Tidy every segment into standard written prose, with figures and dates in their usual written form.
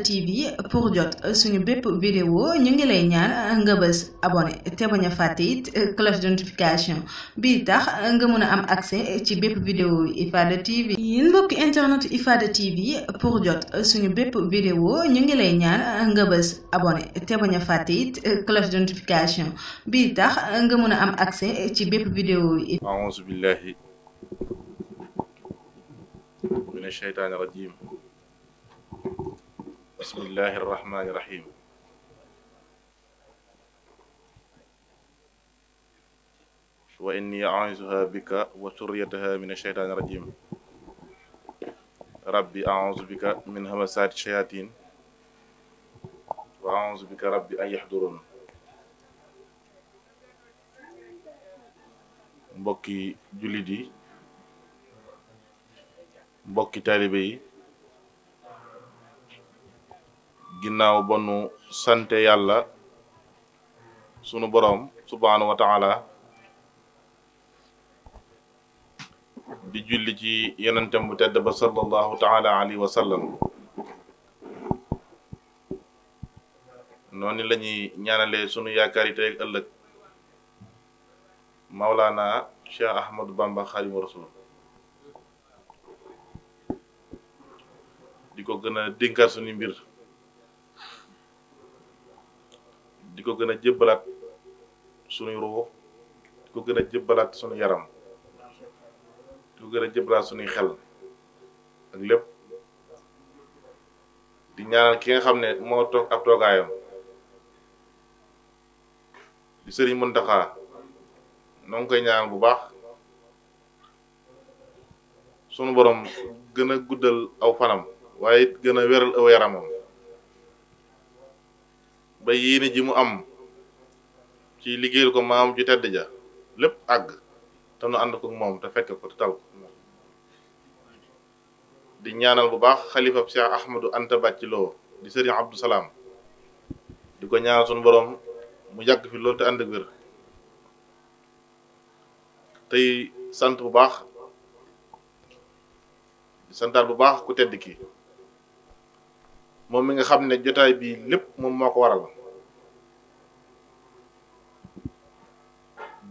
TV pour jot suñu bépp vidéo ñu ngi lay ñaan nga bës abonné te bañ a fàtte it cloche de notification bii tax nga mën a am accès ci bépp vidéo Ifada TV. yéen mbokki internet Ifada TV pour jot suñu bépp vidéo ñu ngi lay ñaan nga bës abonné te bañ a fàtte it cloche de notification bii tax nga mën a am accès ci bépp vidéo yi. A'uuzu billahi mina shaytaani rajiim. Bismillahi rahmaani rahiim. wa inni a'uuzuha bika wa surriyataha mina shaytaani rajiim. rabbi a'uuzu bika min hamasaati shayaatiin wa a'uuzu bika rabbi an yahduruun. mbokki jullit yi, mbokki taalibe yi, ginnaaw ba nu sante yàlla sunu boroom subhaanahu wa taala di julli ci yonentam bu tedd ba sallallahu taala alayhi wa sallam, noonu la ñuy ñaanalee sunu yaakaar yi tey ak ëllëg Mawlaana Cheikh Ahmadou Bamba Xaadimu Rasuul, di ko gën a dénkaat suñu mbir, di ko gën a jébbalaat suñuy ruux, di ko gën a jébbalaat suñu yaram, di ko gën a jébbalaat suñuy xel ak lépp, di ñaanal ki nga xam ne moo toog ab toogaayam di Sëriñ Muntaxa. noo ngi koy ñaanal bu baax sunu borom gën a guddal aw fanam, waaye it gën a wéral aw yaramam ba yéene ji mu am ci liggéeyal ko maam ju tedd ja lépp àgg te nu ànd ko moom te fekk ko te tal ko. di ñaanal bu baax xalifa Cheikh Ahmadou Anta Bàcciloo di Sëriñ Abdou Salaam, di ko ñaanal sunu borom mu yàgg fi loolu te ànd ak wér. tey sant bu baax di santaat bu baax ku tedd ki moom mi nga xam ne jotaay bi lépp moom moo ko waral,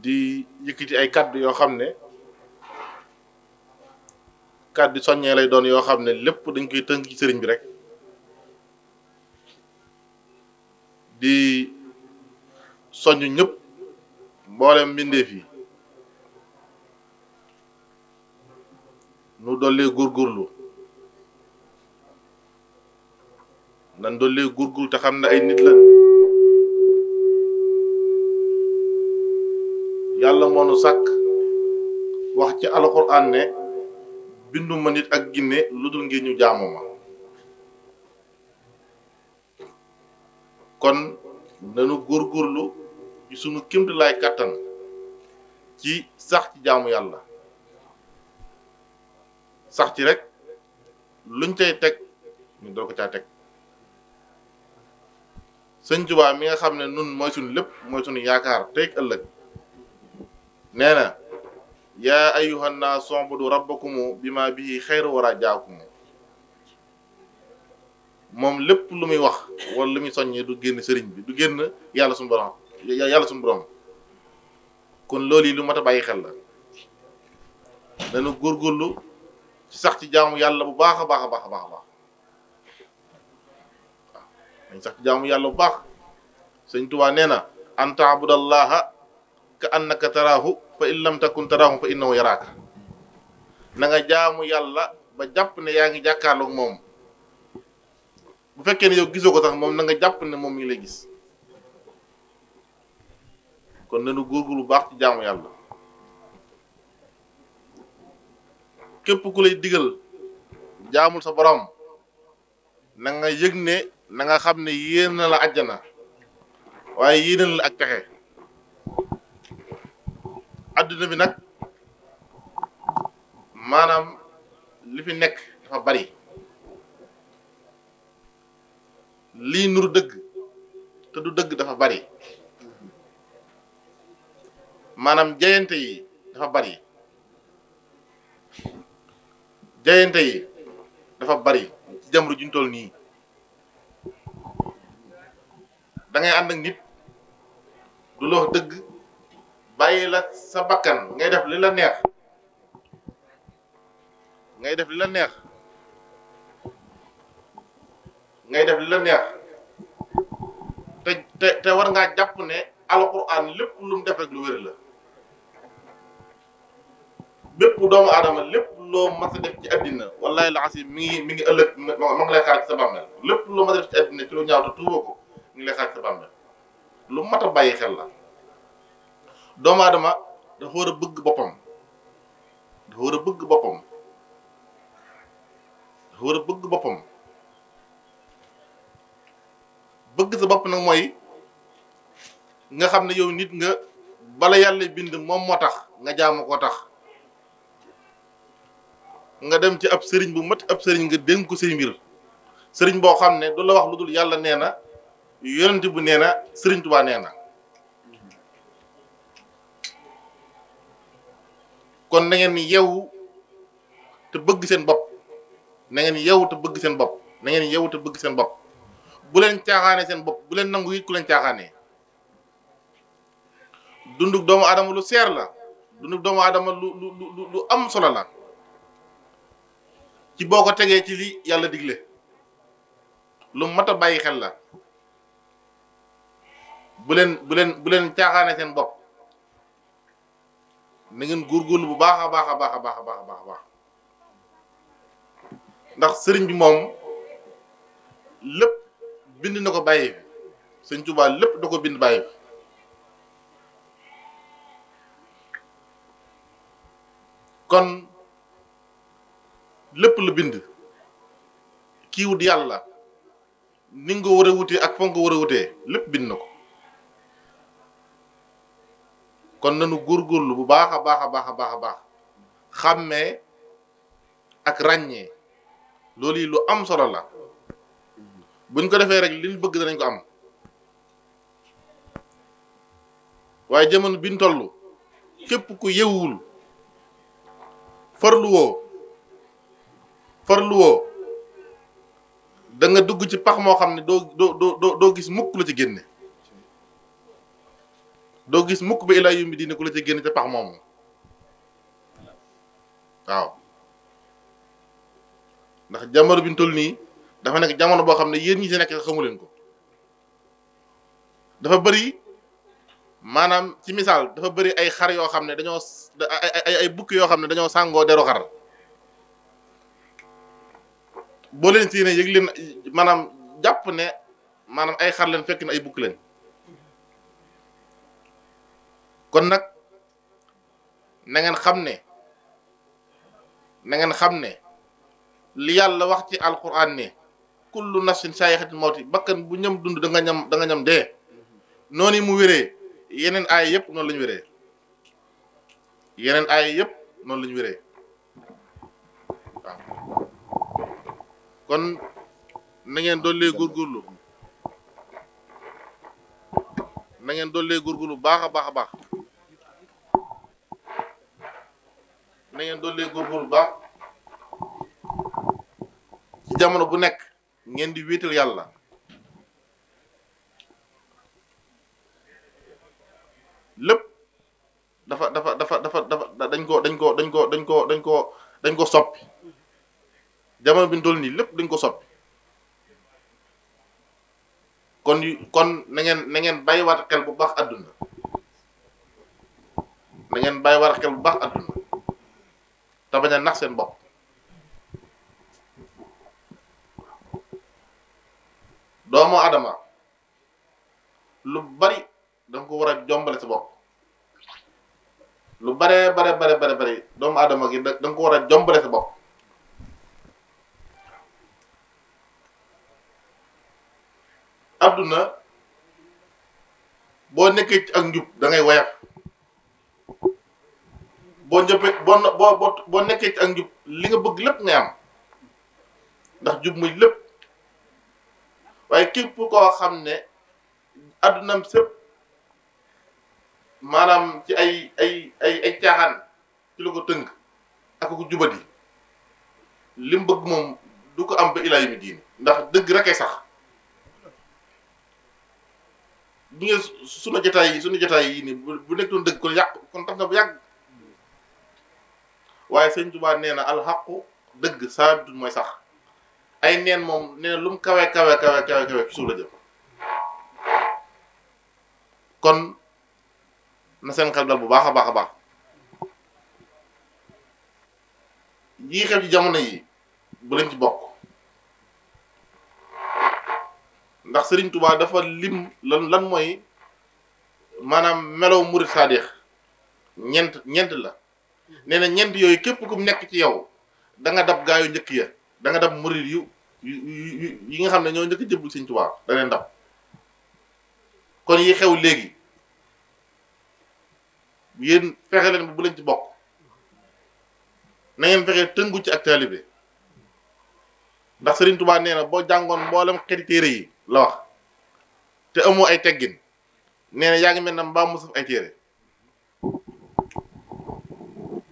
di yëkkati ay kàddu yoo xam ne kàddu soññee lay doon yoo xam ne lépp dañ koy tënk ci sëriñ bi rek, di soññ ñëpp mboolem mbindeef yi nu dollee góorgóorlu, nan dollee góorgóorlu te xam ne ay nit la. yàlla moo nu sàkk wax ci alxuraan ne binduma nit ak ginne lu dul ngir ñu jaamu ma. kon nanu góorgóorlu ci sunu kémti laay kàttan ci sax ci jaamu yàlla, sax ci rek luñ cay teg ñu doo ko caa teg. Sëñ Tuubaa mi nga xam ne nun mooy suñu lépp, mooy suñu yaakaar tey ak ëllëg, nee na yaa ayyuhan naas u'budu rabbakumu bima bihi xayru wara jaakumu. moom lépp lu muy wax wala lu muy soññee du génn sëriñ bi, du génn yàlla suñu borom, kon loolu yi lu mat a bàyyi xel la. dana góorgóorlu ci sax ci jaamu yàlla bu baax a baax a baax a baax a baax. waaw dañ sax ci jaamu yàlla bu baax. Sëñ Tuubaa nee na an ta'budallaha ka annaka taraahu fa in lam takun taraahu fa innahu yaraaka. na nga jaamu yàlla ba jàpp ne yaa ngi jàkkaarloog moom, bu fekkee ne yow gisoo ko sax moom na nga jàpp ne moom mi ngi lay gis. kon nañu góorgóorlu bu baax ci jaamu yàlla. képp ku lay digal jaamul sa borom na nga yëg ne na nga xam ne yéen na la àjjana, waaye yéen la ak pexe. adduna bi nag maanaam li fi nekk dafa bari, lii nuru dëgg te du dëgg dafa bari, maanaam jayante yi dafa bari, jayante yi dafa bari ci jamono juñ toll nii. da ngay ànd ak nit du la wax dëgg bàyyi la sa bakkan ngay def li la neex ngay def li la neex ngay def li la neex te war ngaa jàpp ne alquran lépp lu mu def rek lu wér la bépp doomu aadama lépp loo mas a def ci àddina wallahi la asi mi ngi ëllëg ma ngi lay xaar ci sa bàmmeel lépp loo mas a def ci àddina ci lu ñaaw te tuuboo ko mi ngi lay xaar ci sa bàmmeel lu mat a bàyyi xel la doomu aadama dafa war a bëgg boppam dafa war a bëgg boppam dafa war a bëgg boppam bëgg sa bopp nag mooy nga xam ne yow nit nga bala yàlla bind moom moo tax nga jaamu koo tax nga dem ci ab sëriñ bu mat ab sëriñ nga dénk ko say mbir sëriñ boo xam ne du la wax lu dul yàlla nee na yonent bu nee na sëriñ Tuubaa nee na kon na ngeen yeewu te bëgg seen bopp na ngeen yeewu te bëgg seen bopp na ngeen yeewu te bëgg seen bopp bu leen caaxaane seen bopp bu leen nangu it ku leen caaxaanee dunduk doomu aadama lu seer la dunduk doomu aadama lu am solo la ci boo ko tegee ci li yàlla digle lu mat a bàyyi xel la bu leen caaxaane seen bopp na ngeen góorgóorlu bu baax a baax a baax a baax a baax a baax ndax sëriñ bi moom lépp bind na ko bàyyi fi sëñ Tuubaa lépp da ko bind bàyyi fi kon lépp la bind kii wut yàlla ni nga war a wutee ak fa nga war a wutee lépp bind na ko kon nanu góorgóorlu bu baax a baax a baax a baax a baax xàmmee ak ràññee loolu yi lu am solo la buñ ko defee rek liñ bëgg danañ ko am waaye jamono biñ toll képp ku yewwul farluwoo da nga dugg ci pax moo xam ne doo gis mukk la ci génne doo gis mukk ba ilaa yumbi diine ku la ci génne ca pax moomu waaw ndax jamono bi ñu toll nii dafa nekk jamono boo xam ne yéen ñi ci nekk xamu leen ko dafa bëri maanaam ci misaal dafa bëri ay xar yoo xam ne dañoo ay bukki yoo xam ne dañoo sàngoo deru xar boo leen si ne yëg leen maanaam jàpp ne maanaam ay xar leen fekk na ay bukki leen kon nag na ngeen xam ne li yàlla wax ci alquran ne kullu nafsin saayixatil mawti bakkan bu ñam dund da nga ñam dee noonu mu wéree yeneen aay yëpp noonu la ñu wéree yeneen aay yëpp noonu la ñu wéree waaw kon na ngeen dollee góorgóorlu na ngeen dollee góorgóorlu baax a baax a baax na ngeen dollee góorgóorlu baax ci jamono bu nekk ngeen di wéetal yàlla lépp dañ ko soppi jamono bi ñu toll nii lépp dañ ko soppi kon na ngeen bàyyiwaat xel bu baax àdduna na ngeen bàyyiwaat xel bu baax àdduna te bañ a nax seen bopp doomu adama lu bari danga ko war a jombale sa bopp lu bare bari doomu adama gi danga ko war a jombale sa bopp adduna boo nekkee ci ak njub da ngay woyaf boo nekkee ci ak njub li nga bëgg lépp ngay am ndax jub muy lépp waaye képp koo xam ne addunam sépp maanaam ci ay caaxaan ci la ko tënk ak ko jubadi li mu bëgg moom du ko am ba ilaa yawmi diin ndax dëgg rekk sax bu ngeen sunu jotaay yi nii bu nekkoon dëgg kon yàq kon tax na bu yàgg waaye sëñ Tuubaa nee na alxaqu dëgg saabitun mooy sax ay neen moom nee na lu mu kawe ci suuf la jëm kon na seen xel dal bu baax a baax a baax yii xew ci jamono yi bu leen ci bokk ndax Sëriñ Tuubaa dafa lim lan mooy maanaam melow murid saadix ñeent la nee na ñeent yooyu képp ku nekk ci yow da nga dab gaa yu njëkk ya da nga dab murid yi nga xam ne ñoo njëkk jëbbul Sëriñ Tuubaa da leen dab kon yi xew léegi yéen fexe leen bu leen ci bokk na ngeen fexe tëngu ci ak taalibe ndax Sëriñ Tuubaa nee na boo jàngoon mboolem xeeti téere yi la wax te amoo ay teggin nee na yaa ngi mel na mbaam mu saf ay téere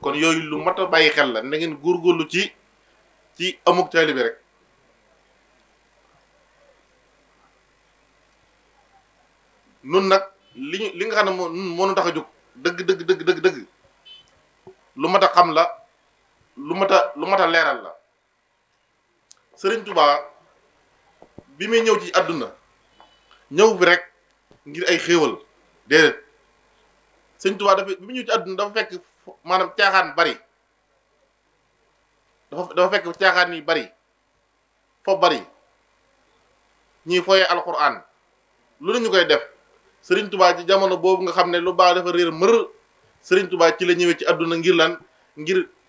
kon yooyu lu mat a bàyyi xel la na ngeen góorgóorlu ci amuk taalibe rek nun nag li nga xam ne moo nu tax a jóg dëgg lu mat a xam la lu mat a leeral la Sëriñ Tuubaa bi muy ñëw ci àdduna ñëw fi rek ngir ay xéewal déedéet Sëriñ Tuubaa bi muy ñëw ci àdduna dafa fekk maanaam caaxaan bari dafa fekk caaxaan yi bari fo bari ñuy foyee alxuraan lu ne ñu koy def Sëriñ Tuubaa ci jamono boobu nga xam ne lu baax dafa réer mër Sëriñ Tuubaa ci la ñëwee ci àdduna ngir lan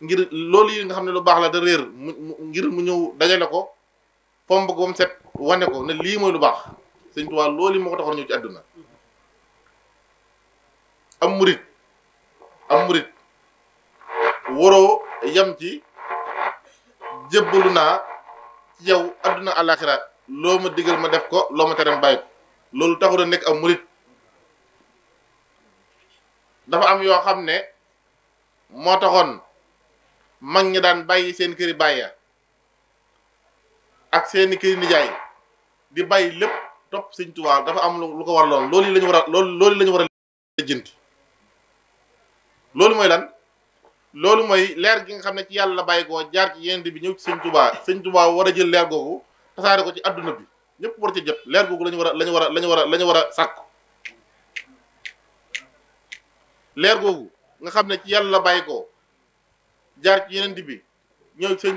ngir loolu yi nga xam ne lu baax la da réer ngir mu ñëw dajale ko fomb ko ba mu set wane ko ne lii mooy lu baax Sëriñ Tuubaa loolu yi moo ko taxoon ñëw ci àdduna am murit waroo yam ci jébbalu naa ci yow àdduna àllaaxira loo ma digal ma def ko loo ma tere ma bàyyi ko loolu taxul a nekk am murit dafa am yoo xam ne moo taxoon mag ñi daan bàyyi seen këri bàyya ak seeni këri nijaay di bàyyi lépp topp Sëriñ Tuubaa dafa am lu ko waraloon loolu la ñu war a loolu la ñu war a lijjanti loolu mooy lan loolu mooy leer gi nga xam ne ci yàlla la bàyyi koo jaar ci yeneen bi ñëw ci Sëriñ Tuubaa war a jël leer googu tasaare ko ci adduna bi ñëpp war ci jot leer googu la ñu war a sàkku leer googu nga xam ne ci yàlla la bàyyi ko jaar ci yeneen bi ñëw ci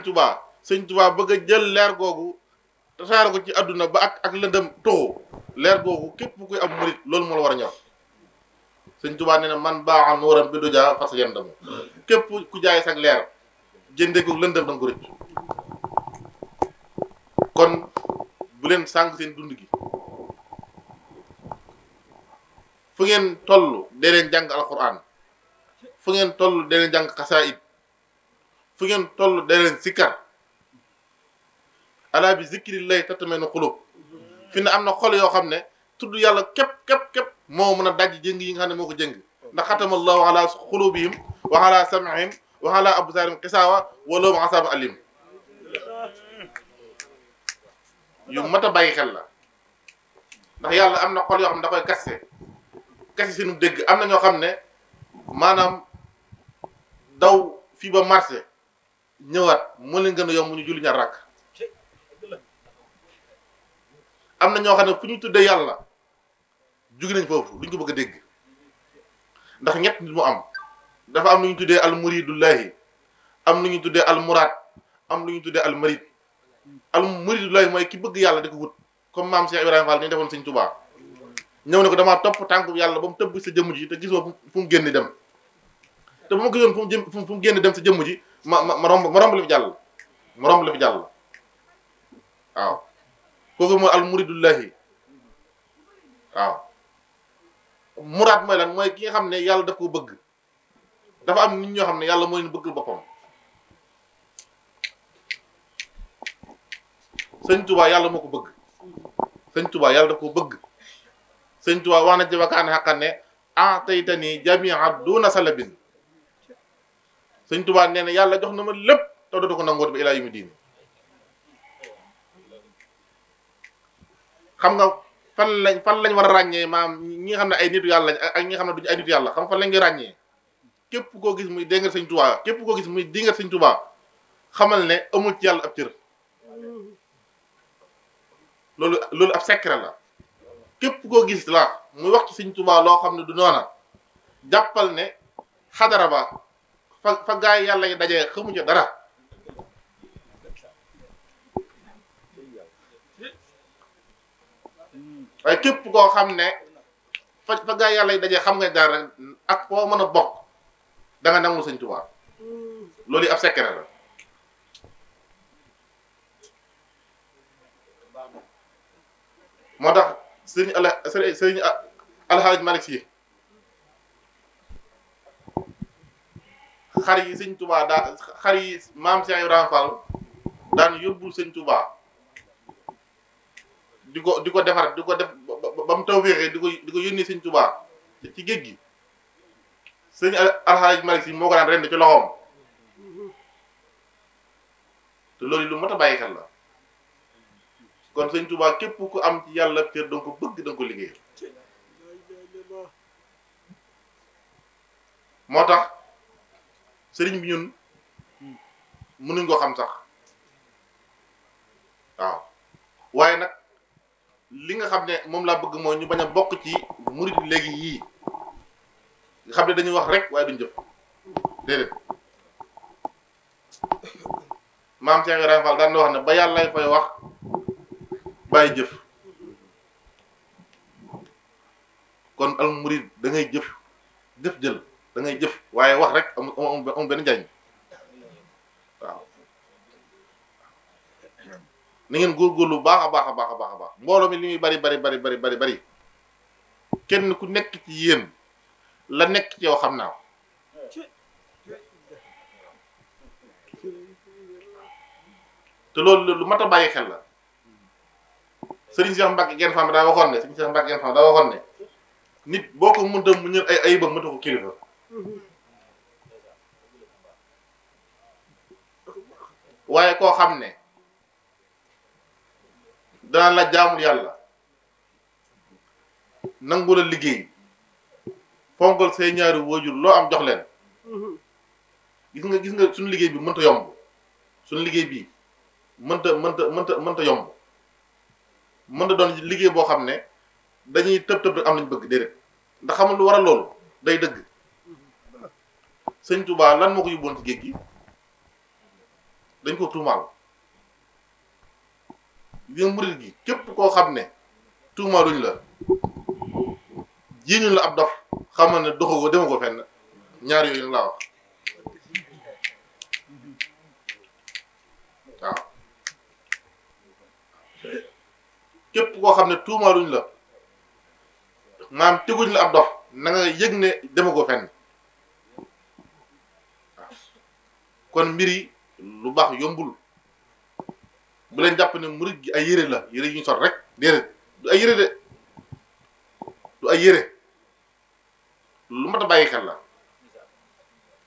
Sëriñ Tuubaa bëgg a jël leer googu tasaare ko ci adduna ba ak lëndëm toxu leer googu képp kuy am murit loolu moo la war a ñor Sëriñ Tuubaa nee na man baaxa nooram bi du jaa fas yandamu képp ku jaay sag leer jëndee ko lëndëm da nga ko rëcc kon bu leen sànq seen dund gi fu ngeen toll dee leen jàng alquran fu ngeen toll dee leen jàng xasaayid fu ngeen toll dee leen sikkar alaa bi zikrillahi tatma'innu qulub fi ne am na xol yoo xam ne tudd yàlla képp moo mën a daj jëng yi nga xam ne moo ko jëng ndax xatamallahu ala xulubihim wa ala sam'ihim wa ala absarihim xisaawa wa lahum azaabun alim yu mat a bàyyi xel la ndax yàlla am na xol yoo xam ne da koy kase seenu dégg am na ñoo xam ne maanaam daw fii ba marché ñëwaat moo leen gën a yomb ñu julli ñaar rakk am na ñoo xam ne fu ñu tuddee yàlla jóge nañ foofu duñ ko bëgg a dégg ndax ñett nit mu am dafa am lu ñu tuddee al muridullahi am lu ñu tuddee al murad am lu ñu tuddee al marid al muridullahi mooy ki bëgg yàlla di ko wut comme maam Cheikh Ibrahima Fall ni defoon Sëriñ Tuubaa ñëw ne ko damaa topp tànku yàlla ba mu tëbb sa jëmm ji te gisoo fu mu génn dem te bu ma gisoon fu mu génn dem sa jëmm ji ma romb la fi jàll waaw kooku mooy al muridullahi waaw muraad mooy lan mooy ki nga xam ne yàlla daf ko bëgg dafa am nit ñoo xam ne yàlla moo leen bëggal boppam Sëriñ Tuubaa yàlla moo ko bëgg Sëriñ Tuubaa yàlla daf ko bëgg Sëriñ Tuubaa wax na ci wakaane xaqan ne ataytani jami'a duna salabin Sëriñ Tuubaa nee na yàlla jox na ma lépp te dootu ko nangooti ba ilaa yawmi diin xam nga fan lañ war a ràññee maam ñi nga xam ne ay nitu yàlla lañ ak ñi nga xam ne duñu ay nitu yàlla xam fan lañ ngi ràññee képp koo gis muy déngat sëñ Tuubaa képp koo gis muy dingat sëñ Tuubaa xamal ne amul ci yàlla ab cër loolu ab secret la képp koo gis la muy wax ci sëñ Tuubaa loo xam ne du noona jàppal ne xadara ba fa gaay yàlla yi dajee xamu ca dara waaye képp koo xam ne fa gaay yàlla yi dajee xam nga dara ak foo mën a bokk da nga nangu sëñ Tuubaa loolu yi ab secret la moo tax sëriñ Alxaaj Malik Si xar yi sëñ Tuubaa xar yi maam Cheikh Ibrahima Fall daan yóbbul sëñ Tuubaa di ko defar di ko def ba mu tawféexee di ko yónni sëñ Tuubaa ci géej gi sëñ Alxaaj Malik Si moo ko daan rend ci loxoom te loolu lu mat a bàyyi xel la kon sëñ Tuubaa képp ku am ci yàlla cër danga ko bëgg danga ko liggéey moo tax sëriñ bi ñun mënuñ ko xam sax waaw waaye nag li nga xam ne moom laa bëgg mooy ñu bañ a bokk ci murid léegi yii nga xam ne dañuy wax rek waaye duñ jëf déedéet maam Cheikh Ibrahima Fall daan na wax ne ba yàlla fay wax bàyyi jëf kon al murid da ngay jëf jël da ngay jëf waaye wax rek amul benn njariñ waaw na ngeen góorgóorlu baax a baax a baax a baax a baax mbooloo mi li muy bari kenn ku nekk ci yéen la nekk ci yow xam naa te loolu lu mat a bàyyi xel la Sëriñ Cheikh Mbacke Gaïndé Fatma daa waxoon ne Sëriñ Cheikh Mbacke Gaïndé Fatma daa waxoon ne nit boo ko mënta mu ñëw ay ayibam mënta ko kilifa waaye koo xam ne dana la jaamul yàlla nangu la liggéey fonkal say ñaari waajur loo am jox leen gis nga suñu liggéey bi mënta yomb suñu liggéey bi mënta yomb mënta doon liggéey boo xam ne dañuy tëb am nañ bëgg déedéet ndax xamul lu waral loolu day dëgg sëñ Touba lan moo ko yóbboon ci géej gi dañ ko tuumaal gi murid gi képp koo xam ne tuumaaluñ la jiiñu la ab dof xamal ne doxu ko dema ko fenn ñaar yooyu nag laa wax waaw képp koo xam ne tuumaaluñ la maam teguñ la ab dof na nga yëg ne dema ko fenn waaw kon mbir yi lu baax yombul bu leen jàpp ne murid gi ay yére la yére yu ñu sol rek déedéet du ay yére de du ay yére lu mat a bàyyi xel la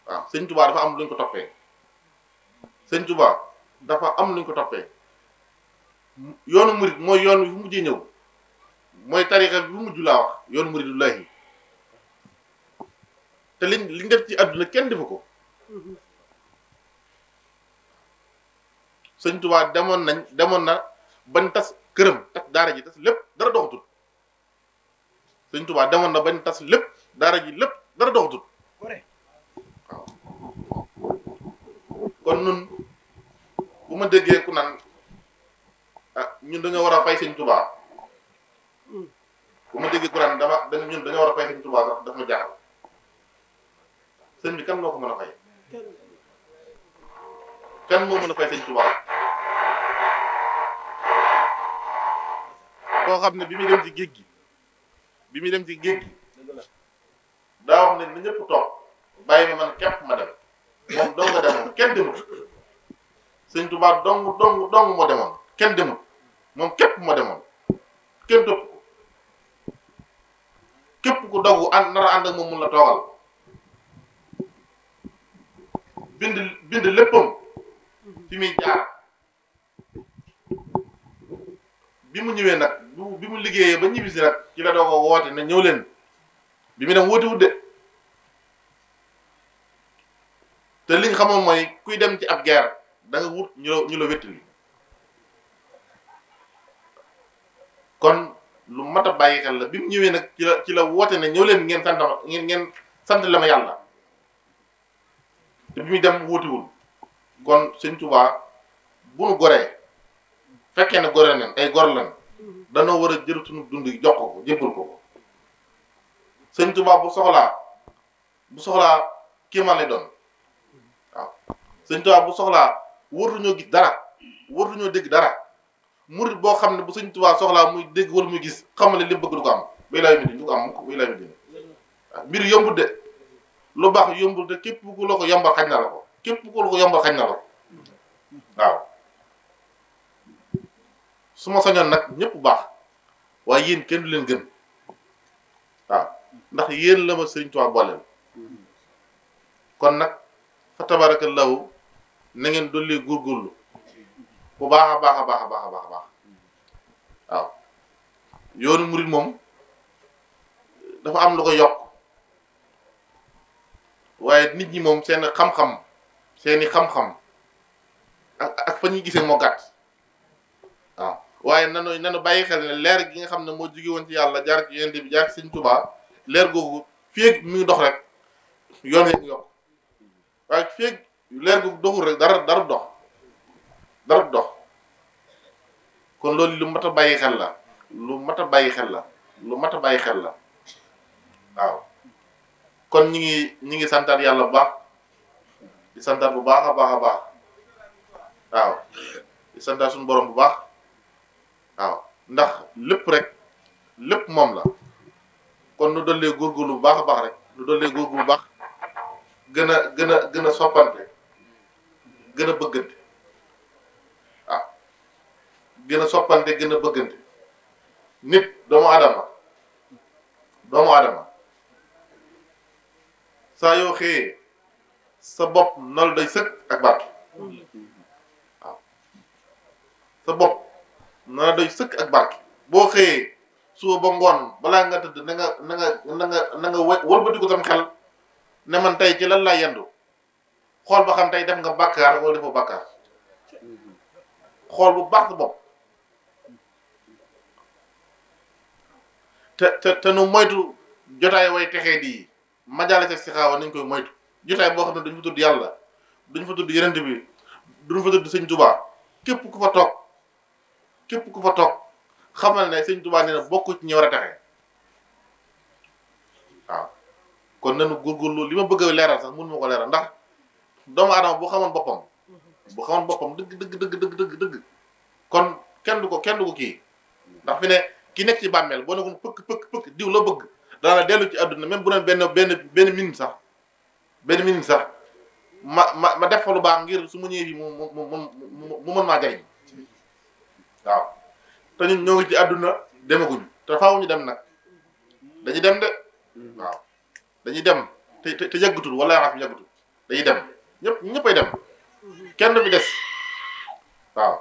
waaw sëñ Touba dafa am luñ ko toppee sëñ Touba dafa am luñ ko toppee yoonu murid mooy yoon wi fu mujjee ñëw mooy tarixa bi bu mujj laa wax yoonu muridullahi te liñ def ci àdduna kenn defu ko sëñ Touba demoon na bañ tas këram tas daara ji tas lépp dara doxatul sëñ Touba demoon na bañ tas lépp daara ji lépp dara doxatul waaw kon nun bu ma déggee ku naan ah ñun dañoo war a fay sëñ Touba bu ma déggee ku naan ñun dañoo war a fay sëñ Touba sax daf ma jaaxal sëñ bi kan moo ko mën a fay kan moo mën a fay sëñ Touba koo xam ne bi muy dem ci géej gi daa wax ne na ñëpp toog bàyyi ma man képp ma dem moom dong nga demoon kenn demut sëñ Touba dong moo demoon kenn demut moom képp moo demoon kenn topp ko képp ku dogu nar a ànd ak moom mun la toogal bind léppam fi muy jaar bi mu ñëwee nag bi mu liggéeyee ba ñibbisi nag ci la doo ko woote ne ñëw leen bi mu dem woote wut de te liñ xamoon mooy kuy dem ci ab guerre da nga wut ñu la wéttali kon lu mat a bàyyi xel la bi mu ñëwee nag ci la woote ne ñëw leen ngeen sant la ma yàlla te bi muy dem wóotiwul kon Sëñ Tuubaa bu nu goree fekkee ne gore nen ay gor lan danoo war a jël sunu dund yi jox ko jébbal ko Sëñ Tuubaa bu soxlaa kéemaan lay doon waaw Sëñ Tuubaa bu soxlaa wartuñoo gis dara wartuñoo dégg dara murit boo xam ne bu Sëñ Tuubaa soxlaa muy dégg wala muy gis xamal ne li bëgg du ko am bay laay mi di du ko am ko bay laay mi di waaw mbir yombul de lu baax yombul de képp ku la ko yombal xañ na la ko képp ku la ko yombal xañ na la ko waaw su ma sañoon nag ñëpp baax waaye yéen kenn du leen gën waaw ndax yéen la ma Sëriñ Tuubaa booleel kon nag fa tabarakallahu na ngeen dolli góorgóorlu bu baax a baax a baax a baax a baax a baax waaw yoonu murit moom dafa am lu ko yokk waaye nit ñi moom seeni xam-xam ak fa ñuy gisee moo gàtt waaw waaye nanu bàyyi xel ne leer gi nga xam ne moo jóge woon ci yàlla jaar ci yonent bi jaar ci Sëñ Tuubaa leer googu fii mi ngi dox rek yoon wi yokk waaye fii leer googu doxul rek dara dox kon loolu lu mat a bàyyi xel la lu mat a bàyyi xel la waaw kon ñi ngi santaat yàlla bu baax di santaat bu baax a baax a baax waaw di santaat suñu borom bu baax waaw ndax lépp moom la kon nu dollee góorgóorlu bu baax a baax rek nu dollee góorgóorlu bu baax gën a soppante gën a bëggante waaw gën a soppante gën a bëggante nit doomu adama saa yoo xëyee sa bopp nal day sëkk ak barke waaw sa bopp na day sëkk ak barke boo xëyee suba ba ngoon balaa nga tëdd na nga wëlbati ko sam xel ne man tey ci lan laa yendu xool ba xam tey def nga bàkkaar wala defoo bàkkaar xool bu baax sa bopp te nu moytu jotaay way texee di majaale sa sixaawa nañ koy moytu jotaay boo xam ne duñ fa tudd yàlla duñ fa tudd yenent bi duñ fa tudd Sëñ Tuubaa képp ku fa toog xamal ne Sëñ Tuubaa nee na bokk ci ñi war a texe waaw kon nanu góorgóorlu li ma bëgg a leeral sax mënu ma ko leeral ndax doomu aadama bu xamoon boppam dëgg kon kenn du ko kii ndax fi ne ki nekk ci bàmmeel boo ne ko pëkk diw la bëgg daana dellu ci àdduna même bu doon benn minute sax ma def fa lu baax ngir su ma ñëwee fii mu mën maa jariñ waaw te ñun ñoo ngi ci àdduna demaguñu te faaw ñu dem nag dañuy dem de waaw dañuy dem te yàggatul wala yaa fi yàggatul dañuy dem ñëppay dem kenn du fi des waaw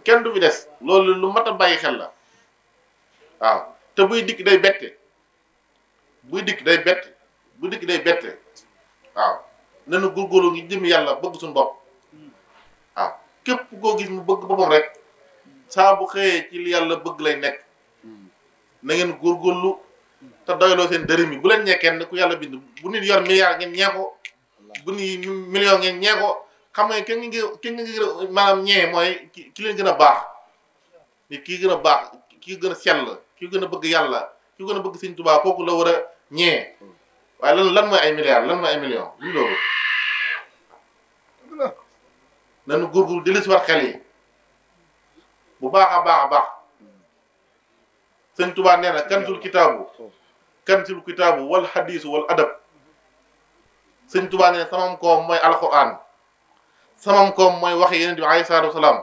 kenn du fi des loolu lu mat a bàyyi xel la waaw te buy dikk day bette waaw nanu góorgóorlu ngi jëm yàlla bëgg suñu bopp waaw képp koo gis mu bëgg boppam rek saa bu xëyee ci li yàlla bëgg lay nekk na ngeen góorgóorlu te doyloo seen dërëm yi bu leen ñee kenn ku yàlla bind bu nit yor milliard ngeen ñee ko bu ni million ngeen ñee ko xam nga kenn ngi maanaam ñee mooy ki leen gën a baax nit kii gën a baax kii gën a sell kii gën a bëgg yàlla kii gën a bëgg Sëñ Tuubaa kooku la war a ñee waaye lan mooy ay milliards lan mooy ay millions lu loolu nanu góorgóorlu di si war xel yi bu baax a baax Sëñ Tuubaa nee na kansul kitaabu wal hadiisu wal adab Sëñ Tuubaa nee na samam koom mooy alxuraan samam koom mooy waxi Yonent bi alayhi salaatu wasalaam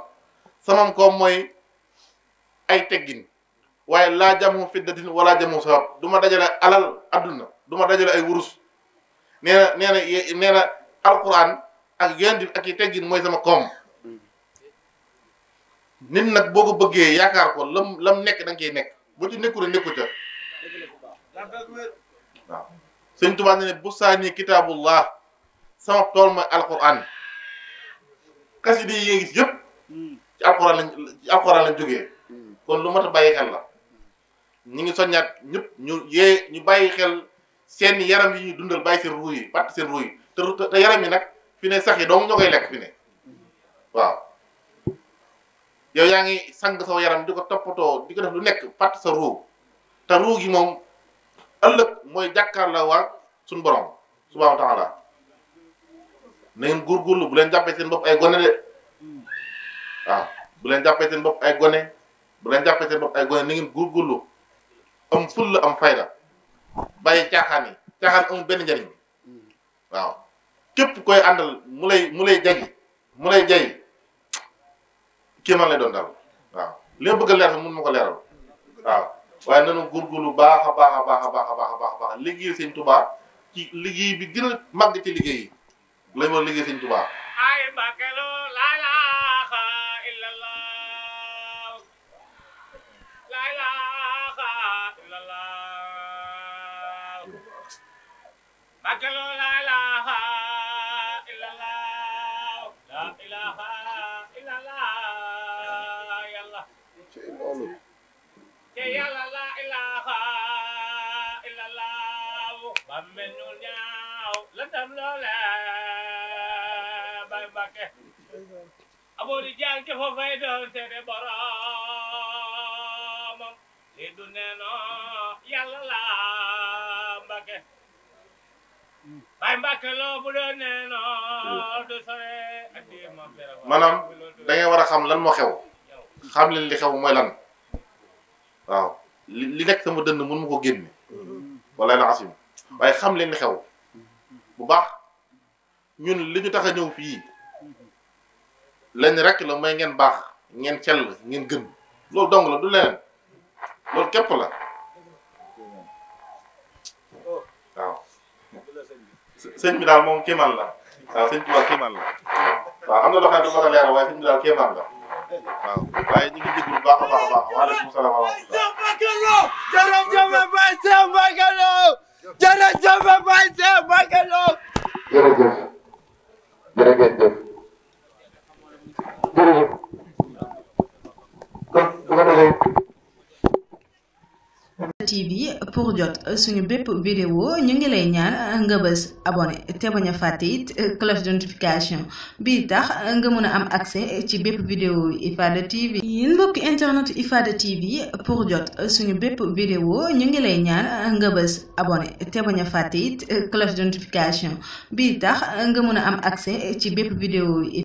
samam koom mooy ay teggin waaye laa jamu fiddatin wala jamu sabab du ma dajale alal adduna du ma dajale ay wurus nee na alxuraan ak Yonent bi ak i teggin mooy sama koom nit nag boo ko bëggee yaakaar ko lam nekk da nga koy nekk bu ci nekku rek nekku ca waaw sëñ Tuubaa ne bu saani kitaabullah sama tool mooy alquran xasida yi nga gis yëpp ci alquran lañ jógee kon lu mat a bàyyi xel la ñu ngi soññaat ñëpp ñu bàyyi xel seen yaram yi ñuy dundal bàyyi seen ruu yi fàtt seen ruu yi te yaram yi nag fi ne sax yi dong ñoo koy lekk fi ne waaw yow yaa ngi sang sa yaram di ko toppatoo di ko def lu nekk fàtt sa ruu te ruu gi moom ëllëg mooy jàkkaar la waa suñu borom subhaanahu wa taala na ngeen góorgóorlu bu leen jàppee seen bopp ay gone de waaw bu leen jàppee seen bopp ay gone bu leen jàppee seen bopp ay gone na ngeen góorgóorlu am fulla am fayda bàyyi caaxaan yi caaxaan amul benn njariñ waaw képp koy àndal mu lay jay kii man lay doon daal waaw li ma bëgg a leeral mun ma ko leeral waaw waaye nanu góorgóorlu baax a baax liggéey Sëñ Tuubaa ci liggéey bi gën a màgg ci liggéey yi lañ war a liggéey Sëñ Tuubaa ay mbakelo la ilaha illallah la ilaha illallah mbakelo la ilaha illallah la ilaha illallah yàlla te yàlla la ilaha illallah ba mel ñu ñaaw la dem loole bay Mbàkke aboori jaan ke fo fay doon seede boromam li du neeno yàlla la Mbàkke bay Mbàkke loo bu doon neeno du sore andi ma fere maanaam da ngay war a xam lan moo xew xam leen li xew mooy lan waaw li nekk sama dënn mun ma ko génne wala la asim waaye xam leen li xew bu baax ñun li ñu tax a ñëw fii lañ rek la mooy ngeen baax ngeen sell ngeen gën loolu dong la du leneen loolu képp la waaw sëñ bi daal moom kéemaan la waaw sëñ Tuubaa kéemaan la waaw am na loo xam ne du ma ko leeral waaye sëñ bi daal kéemaan la waaw waaye ñu ngi déglu baax a baax waaleykum salaam wa rahmatulah. jërëjëf Baye Cheikh Mbacké Lo jërëjëf Baye Cheikh Mbacké Lo jërëjëf jërëjëf kon bu ko defee TV pour jot suñu bépp vidéo ñu ngi lay ñaan nga bës abonné te bañ a fàtte it cloche de notification bii tax nga mën a am accès ci bépp vidéo Ifada TV. yéen mbokki internet Ifada TV pour jot suñu bépp vidéo ñu ngi lay ñaan nga bës abonné te bañ a fàtte it cloche de notification bii tax nga mën a am accès ci bépp vidéo